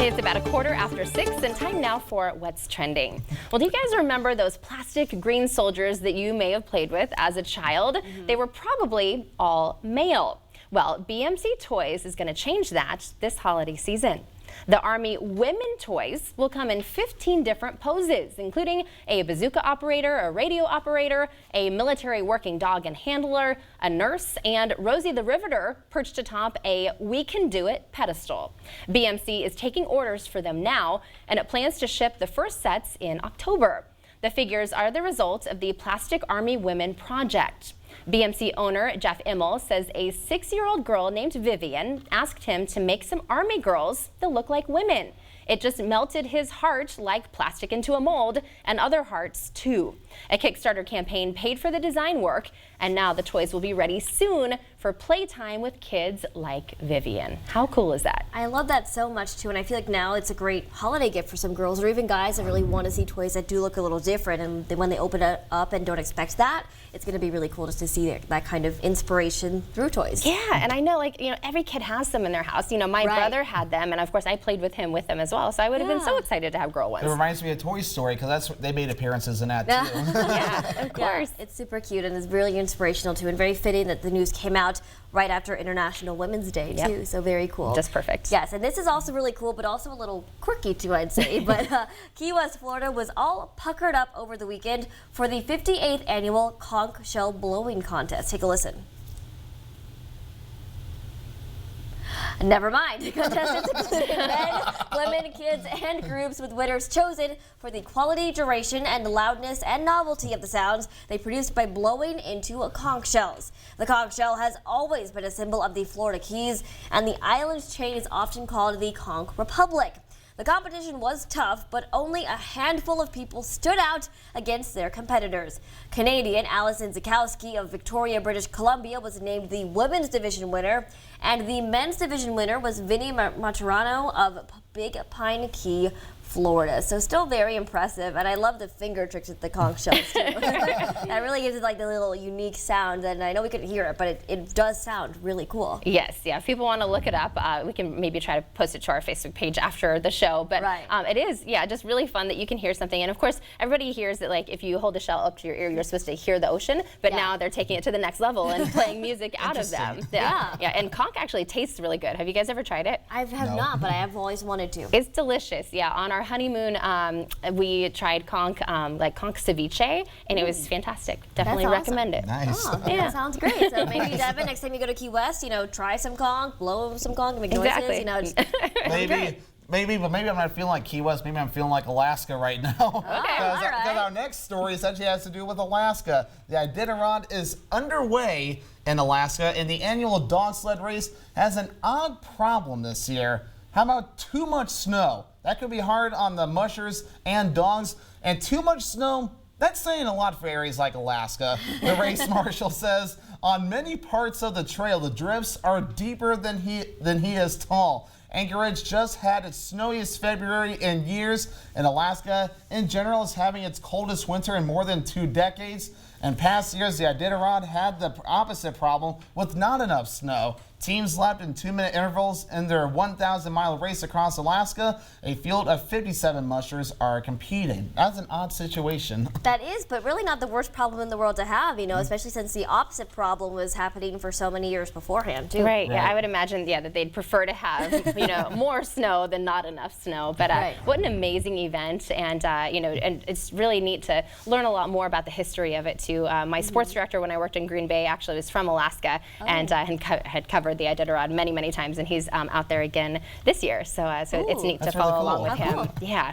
It's about 6:15 and time now for What's Trending. Well, do you guys remember those plastic green soldiers that you may have played with as a child? They were probably all male. Well, BMC Toys is going to change that this holiday season. The Army women toys will come in 15 different poses, including a bazooka operator, a radio operator, a military working dog and handler, a nurse, and Rosie the Riveter perched atop a We Can Do It pedestal. BMC is taking orders for them now, and it plans to ship the first sets in October. The figures are the result of the Plastic Army Women Project. BMC owner Jeff Immel says a 6-year-old girl named Vivian asked him to make some Army girls that look like women. It just melted his heart like plastic into a mold, and other hearts too. A Kickstarter campaign paid for the design work, and now the toys will be ready soon for playtime with kids like Vivian. How cool is that? I love that so much too, and I feel like now it's a great holiday gift for some girls or even guys that really want to see toys that do look a little different, and then when they open it up and don't expect that, it's going to be really cool just to see that kind of inspiration through toys. Yeah, and I know, every kid has them in their house. My brother had them, and of course I played with him with them as well, so I would have been so excited to have girl ones. It reminds me of Toy Story, because they made appearances in that too. Yeah, of course. Yeah, it's super cute and it's really inspirational too, and very fitting that the news came out right after International Women's Day too, so very cool. Just perfect. Yes, and this is also really cool, but also a little quirky too, I'd say. But Key West, Florida was all puckered up over the weekend for the 58th annual conch shell blowing contest. Take a listen. Never mind. Contestants included men, women, kids, and groups, with winners chosen for the quality, duration, and loudness and novelty of the sounds they produced by blowing into conch shells. The conch shell has always been a symbol of the Florida Keys, and the island's chain is often called the Conch Republic. The competition was tough, but only a handful of people stood out against their competitors. Canadian Alison Zukowski of Victoria, British Columbia was named the women's division winner, and the men's division winner was Vinny Maturano of Big Pine Key, Florida. So still very impressive, and I love the finger tricks with the conch shells too. That really gives it the little unique sound, and I know we couldn't hear it, but it does sound really cool. Yes, yeah. If people want to look it up, we can maybe try to post it to our Facebook page after the show. But it is, just really fun that you can hear something. And of course, everybody hears that if you hold a shell up to your ear, you're supposed to hear the ocean. But now they're taking it to the next level and playing music out of them. Yeah. And conch actually tastes really good. Have you guys ever tried it? I have not, but I have always wanted to. It's delicious. Yeah. On our honeymoon, we tried conch, conch ceviche, and it was fantastic. Definitely recommend it. Nice. Oh, that sounds great. So maybe, Devin, next time you go to Key West, try some conch, blow some conch, make noises. Maybe, but maybe I'm not feeling like Key West. Maybe I'm feeling like Alaska right now. Because our next story essentially has to do with Alaska. The Iditarod is underway in Alaska, and the annual dog sled race has an odd problem this year. How about too much snow? That could be hard on the mushers and dogs. And too much snow, that's saying a lot for areas like Alaska. The race marshal says on many parts of the trail, the drifts are deeper than he is tall. Anchorage just had its snowiest February in years, and Alaska in general is having its coldest winter in more than 2 decades. In past years, the Iditarod had the opposite problem with not enough snow. Teams left in 2-minute intervals in their 1,000-mile race across Alaska. A field of 57 mushers are competing. That's an odd situation. That is, but really not the worst problem in the world to have, especially since the opposite problem was happening for so many years beforehand, too. Right. Yeah, I would imagine, that they'd prefer to have, more snow than not enough snow. But what an amazing event, and, and it's really neat to learn a lot more about the history of it, too. My sports director, when I worked in Green Bay, actually was from Alaska and had covered the Iditarod many times, and he's out there again this year. So it's neat to follow along with him. Cool. Yeah.